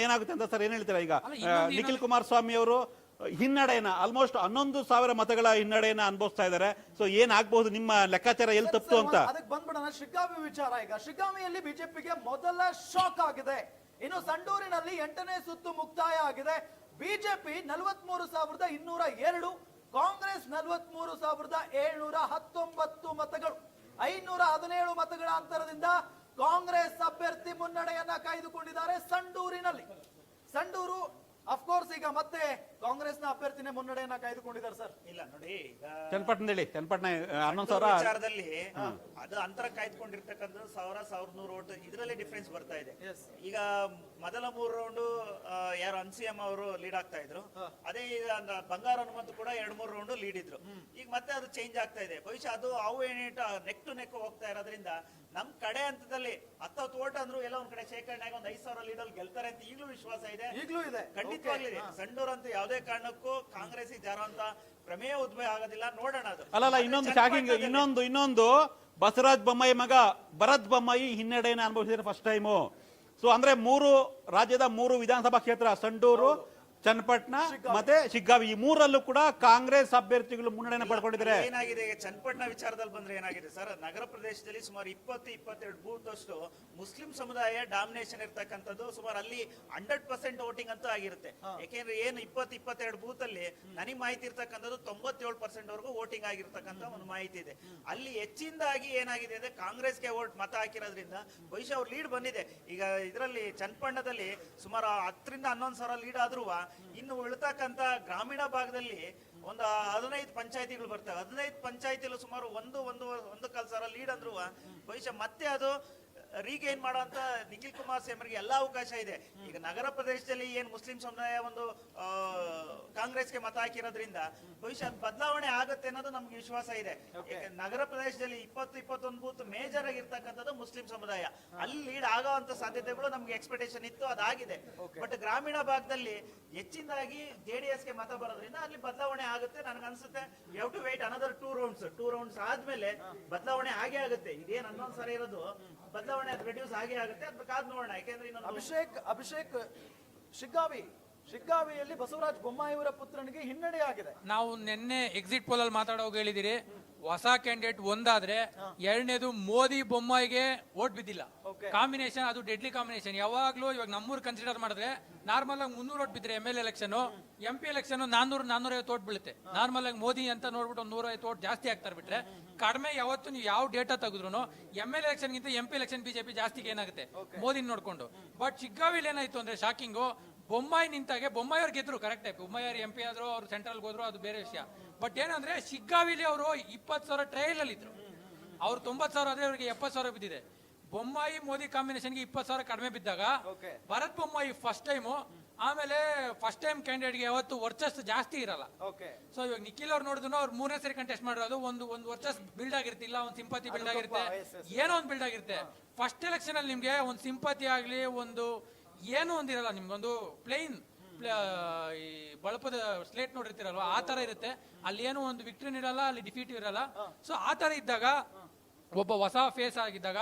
ಏನಾಗುತ್ತೆ ಅಂತ ಸರ್ ಏನ್ ಹೇಳ್ತೀರಾ ಈಗ ನಿಖಿಲ್ ಕುಮಾರಸ್ವಾಮಿ ಅವರು ಹಿನ್ನಡೆಯನ್ನ ಆಲ್ಮೋಸ್ಟ್ 11,000 ಮತಗಳ ಹಿನ್ನಡೆಯನ್ನ ಅನುಭವಿಸ್ತಾ ಇದ್ದಾರೆ. ಸೊ ಏನಾಗಬಹುದು ನಿಮ್ಮ ಲೆಕ್ಕಾಚಾರ ಎಲ್ಲಿ ತಪ್ಪು ಅಂತ ಅದಕ್ಕೆ ಬಂದ್ಬಿಡೋಣ. ಶಿಗ್ಗಾವಿ ವಿಚಾರ. ಈಗ ಶಿಗ್ಗಾವಿಯಲ್ಲಿ ಬಿಜೆಪಿಗೆ ಮೊದಲ ಶಾಕ್ ಆಗಿದೆ. ಇನ್ನು ಸಂಡೂರಿನಲ್ಲಿ 8ನೇ ಸುತ್ತು ಮುಕ್ತಾಯ ಆಗಿದೆ. ಬಿಜೆಪಿ 43,202, ಕಾಂಗ್ರೆಸ್ 43,719 ಮತಗಳು, 517 ಮತಗಳ ಅಂತರದಿಂದ ಕಾಂಗ್ರೆಸ್ ಅಭ್ಯರ್ಥಿ ಮುನ್ನಡೆಯನ್ನ ಕಾಯ್ದುಕೊಂಡಿದ್ದಾರೆ ಸಂಡೂರಿನಲ್ಲಿ. ಸಂಡೂರು ಅಫ್ಕೋರ್ಸ್ ಈಗ ಮತ್ತೆ ಕಾಂಗ್ರೆಸ್ನ ಅಭ್ಯರ್ಥಿನೇ ಮುನ್ನಡೆಯನ್ನ ಕಾಯ್ದುಕೊಂಡಿದ್ದಾರೆ ಸರ್. ಇಲ್ಲ ನೋಡಿ, ಈಗ ಚನ್ನಪಟ್ಟಣ 11,000 ವಿಚಾರದಲ್ಲಿ ಅದು ಅಂತರ ಕಾಯ್ದುಕೊಂಡಿರ್ತಕ್ಕಂಥ 1,100 ಓಟ್ ಇದರಲ್ಲಿ ಡಿಫ್ರೆನ್ಸ್ ಬರ್ತಾ ಇದೆ. ಈಗ ಮೊದಲ 3 ರೌಂಡ್ ಯಾರು ಅನ್ಸಿಯಮ್ಮ ಅವರು ಲೀಡ್ ಆಗ್ತಾ ಇದ್ರು, ಅದೇ ಈಗ ಬಂಗಾರ ಹನುಮಂತ್ ಕೂಡ 2-3 ರೌಂಡ್ ಲೀಡ್ ಇದ್ರು. ಈಗ ಮತ್ತೆ ಅದು ಚೇಂಜ್ ಆಗ್ತಾ ಇದೆ. ಬಹುಶಃ ಅದು ಅವು ಏನೇಟ ನೆಕ್ ಟು ನೆಕ್ ಹೋಗ್ತಾ ಇರೋದ್ರಿಂದ ನಮ್ ಕಡೆ ಹಂತದಲ್ಲಿ 10 ಓಟ್ ಅಂದ್ರು ಎಲ್ಲ ಒಂದ್ ಕಡೆ ಶೇಖರಣೆ ಆಗಿ 5,000 ಲೀಡಲ್ಲಿ ಗೆಲ್ತಾರೆ ಅಂತ ಈಗಲೂ ವಿಶ್ವಾಸ ಇದೆ. ಈಗಲೂ ಇದೆ, ಖಂಡಿತವಾಗ್ಲಿದೆ. ಸಂಡೂರ್ ಅಂತ ಯಾವುದೇ ಕಾರಣಕ್ಕೂ ಕಾಂಗ್ರೆಸ್ ಜಾರುವಂತ ಪ್ರಮೇಯ ಉದ್ಭವ ಆಗೋದಿಲ್ಲ. ನೋಡೋಣ. ಅದು ಅಲ್ಲಲ್ಲ, ಇನ್ನೊಂದು ಶಾಕಿಂಗ್, ಇನ್ನೊಂದು ಬಸವರಾಜ ಬೊಮ್ಮಾಯಿ ಮಗ ಭರತ್ ಬೊಮ್ಮಾಯಿ ಹಿನ್ನಡೆಯನ್ನು ಅನುಭವಿಸಿದ್ರೆ ಫಸ್ಟ್ ಟೈಮು. ಸೊ ಅಂದ್ರೆ ರಾಜ್ಯದ 3 ವಿಧಾನಸಭಾ ಕ್ಷೇತ್ರ ಸಂಡೂರು, ಚನ್ನಪಟ್ಟಣ ಮತ್ತೆ ಶಿಗ್ಗಾವಿ, ಈ 3ರಲ್ಲೂ ಕೂಡ ಕಾಂಗ್ರೆಸ್ ಅಭ್ಯರ್ಥಿಗಳು ಮುನ್ನಡೆಯನ್ನು ಪಡ್ಕೊಂಡಿದ್ದಾರೆ. ಏನಾಗಿದೆ ಚನ್ನಪಟ್ಟಣ ವಿಚಾರದಲ್ಲಿ ಬಂದ್ರೆ ಏನಾಗಿದೆ ಸರ್, ನಗರ ಪ್ರದೇಶದಲ್ಲಿ ಸುಮಾರು 20-22 ಬೂತ್ ಅಷ್ಟು ಮುಸ್ಲಿಂ ಸಮುದಾಯ ಡಾಮಿನೇಷನ್ ಇರ್ತಕ್ಕಂಥದ್ದು. ಸುಮಾರು ಅಲ್ಲಿ 100% ವೋಟಿಂಗ್ ಅಂತೂ ಆಗಿರುತ್ತೆ. ಯಾಕೆಂದ್ರೆ ಏನು 20-22 ಬೂತ್ ಅಲ್ಲಿ ನನಗೆ ಮಾಹಿತಿ ಇರ್ತಕ್ಕಂಥದ್ದು 97% ವರೆಗೂ ವೋಟಿಂಗ್ ಆಗಿರ್ತಕ್ಕಂಥ ಒಂದು ಮಾಹಿತಿ ಇದೆ. ಅಲ್ಲಿ ಹೆಚ್ಚಿನದಾಗಿ ಏನಾಗಿದೆ ಅಂದ್ರೆ ಕಾಂಗ್ರೆಸ್ಗೆ ಮತ ಹಾಕಿರೋದ್ರಿಂದ ಬಹುಶಃ ಅವ್ರು ಲೀಡ್ ಬಂದಿದೆ. ಈಗ ಇದರಲ್ಲಿ ಚನ್ನಪಟ್ಟಣದಲ್ಲಿ ಸುಮಾರು 10,000-11,000 ಲೀಡ್ ಆದ್ರೂ ಇನ್ನು ಉಳಿತಕ್ಕಂತ ಗ್ರಾಮೀಣ ಭಾಗದಲ್ಲಿ ಒಂದು 15 ಪಂಚಾಯತಿಗಳು ಬರ್ತವೆ. 15 ಪಂಚಾಯತಿಗಳು ಸುಮಾರು 1-1.25 ಲೀಡ್ ಅಂದ್ರು ಬಹುಶಃ ಮತ್ತೆ ಅದು ರೀಗೈನ್ ಮಾಡುವಂತ ನಿಖಿಲ್ ಕುಮಾರಸ್ವಾಮಿಗೆ ಎಲ್ಲಾ ಅವಕಾಶ ಇದೆ. ಈಗ ನಗರ ಪ್ರದೇಶದಲ್ಲಿ ಏನ್ ಮುಸ್ಲಿಂ ಸಮುದಾಯ ಒಂದು ಕಾಂಗ್ರೆಸ್ಗೆ ಮತ ಹಾಕಿರೋದ್ರಿಂದ ಬಹುಶಃ ಬದಲಾವಣೆ ಆಗುತ್ತೆ ಅನ್ನೋದು ನಮ್ಗೆ ವಿಶ್ವಾಸ ಇದೆ. ನಗರ ಪ್ರದೇಶದಲ್ಲಿ 20-21 ಬೂತ್ ಮೇಜರ್ ಆಗಿರ್ತಕ್ಕಂಥದ್ದು ಮುಸ್ಲಿಂ ಸಮುದಾಯ, ಅಲ್ಲಿ ಲೀಡ್ ಆಗುವಂತ ಸಾಧ್ಯತೆಗಳು ನಮ್ಗೆ ಎಕ್ಸ್ಪೆಕ್ಟೇಷನ್ ಇತ್ತು, ಅದಾಗಿದೆ. ಬಟ್ ಗ್ರಾಮೀಣ ಭಾಗದಲ್ಲಿ ಹೆಚ್ಚಿನದಾಗಿ ಜೆಡಿಎಸ್ಗೆ ಮತ ಬರೋದ್ರಿಂದ ಅಲ್ಲಿ ಬದಲಾವಣೆ ಆಗುತ್ತೆ ನನಗನ್ಸುತ್ತೆ. You have to wait another 2 rounds ಆದ್ಮೇಲೆ ಬದಲಾವಣೆ ಆಗೇ ಆಗುತ್ತೆ. ಇದೇನ್ 11 ಸರಿ ಇರೋದು ಬದಲಾವಣೆ ರೆಡ್ಯೂಸ್ ಆಗೇ ಆಗುತ್ತೆ. ಅದ್ರ ಕಾದ್ ನೋಡೋಣ. ಯಾಕೆಂದ್ರೆ ಅಭಿಷೇಕ್ ಶಿಗ್ಗಾವಿಯಲ್ಲಿ ಬಸವರಾಜ ಬೊಮ್ಮಾಯಿಯವರ ಪುತ್ರನಿಗೆ ಹಿನ್ನಡೆ ಆಗಿದೆ. ನಾವು ನಿನ್ನೆ ಎಕ್ಸಿಟ್ ಪೋಲ್ ಅಲ್ಲಿ ಮಾತಾಡೋಗ ಹೇಳಿದಿರಿ, ಹೊಸ ಕ್ಯಾಂಡಿಡೇಟ್ ಒಂದಾದ್ರೆ ಎರಡನೇದು ಮೋದಿ ಬೊಮ್ಮಾಯಿಗೆ ಓಟ್ ಬಿದ್ದಿಲ್ಲ. ಕಾಂಬಿನೇಷನ್ ಅದು ಡೆಡ್ಲಿ ಕಾಂಬಿನೇಷನ್. ಯಾವಾಗ್ಲೂ ಇವಾಗ ನಮ್ಮೂರು ಕನ್ಸಿಡರ್ ಮಾಡಿದ್ರೆ ನಾರ್ಮಲ್ ಆಗಿ 300 ಓಟ್ ಬಿದ್ರೆ M L election, MP election 400-450 vote ಬೀಳುತ್ತೆ. ನಾರ್ಮಲ್ ಆಗಿ ಮೋದಿ ಅಂತ ನೋಡ್ಬಿಟ್ಟು 150 ಓಟ್ ಜಾಸ್ತಿ ಆಗ್ತಾರೆ ಬಿಟ್ರೆ ಕಡಿಮೆ. ಯಾವತ್ತು ನೀವು ಯಾವ ಡೇಟಾ ತೆಗೆದ್ರು ML ಎಲೆಕ್ಷನ್ ಗಿಂತ MP ಎಲೆಕ್ಷನ್ ಬಿಜೆಪಿ ಜಾಸ್ತಿಗೆ ಏನಾಗುತ್ತೆ ಮೋದಿ ನೋಡ್ಕೊಂಡು. ಬಟ್ ಶಿಗ್ಗಾವಿಲಿ ಏನಾಯ್ತು ಅಂದ್ರೆ ಶಾಕಿಂಗು, ಬೊಮ್ಮಾಯಿ ನಿಂತಾಗೆ ಬೊಮ್ಮಾಯಿ ಅವ್ರು ಗೆದ್ರು ಕರೆಕ್ಟ್. ಬೊಮ್ಮಾಯಿ ಅವ್ರು MP ಆದ್ರು, ಅವ್ರು ಸೆಂಟ್ರಲ್ ಹೋದ್ರು, ಅದು ಬೇರೆ ವಿಷಯ. ಬಟ್ ಏನಂದ್ರೆ ಶಿಗ್ಗಾವಿಲಿ ಅವರು 20,000 ಟ್ರಯಲ್ ಅಲ್ಲಿ ಇದ್ರು. ಅವ್ರು 90,000 ಆದ್ರೆ ಅವ್ರಿಗೆ 70,000 ಬಿದ್ದಿದೆ. ಬೊಮ್ಮಾಯಿ ಮೋದಿ ಕಾಂಬಿನೇಷನ್ಗೆ 20,000 ಕಡಿಮೆ ಬಿದ್ದಾಗ ಭರತ್ ಬೊಮ್ಮಾಯಿ ಫಸ್ಟ್ ಟೈಮು. ಆಮೇಲೆ ಫಸ್ಟ್ ಟೈಮ್ ಕ್ಯಾಂಡಿಡೇಟ್ಗೆ ಯಾವತ್ತು ವರ್ಚಸ್ ಜಾಸ್ತಿ ಇರಲ್ಲ. ಸೊ ಇವಾಗ ನಿಖಿಲ್ ಅವ್ರು ನೋಡಿದ್ರು ಅವ್ರು 3ನೇ ಸರಿ ಕಂಟೆಸ್ಟ್ ಮಾಡಿರೋದು ಒಂದು ವರ್ಚಸ್ ಬಿಲ್ಡ್ ಆಗಿರ್ತಿಲ್ಲ, ಒಂದು ಸಿಂಪತಿ ಬಿಲ್ಡ್ ಆಗಿರುತ್ತೆ, ಏನೋ ಒಂದು ಬಿಲ್ಡ್ ಆಗಿರುತ್ತೆ. ಫಸ್ಟ್ ಎಲೆಕ್ಷನ್ ಅಲ್ಲಿ ನಿಮ್ಗೆ ಒಂದು ಸಿಂಪತಿ ಆಗ್ಲಿ, ಒಂದು ಏನೋ ಒಂದಿರಲ್ಲ, ನಿಮ್ಗೊಂದು ಪ್ಲೇನ್ ಈ ಬಳಪದ ಸ್ಲೇಟ್ ನೋಡಿರ್ತೀರಲ್ವ, ಆ ತರ ಇರುತ್ತೆ. ಅಲ್ಲಿ ಏನೋ ಒಂದು ವಿಕ್ಟ್ರಿ ಇರಲ್ಲ, ಅಲ್ಲಿ ಡಿಫೀಟ್ ಇರಲ್ಲ. ಸೊ ಆ ತರ ಇದ್ದಾಗ ಒಬ್ಬ ಹೊಸ ಫೇಸ್ ಆಗಿದ್ದಾಗ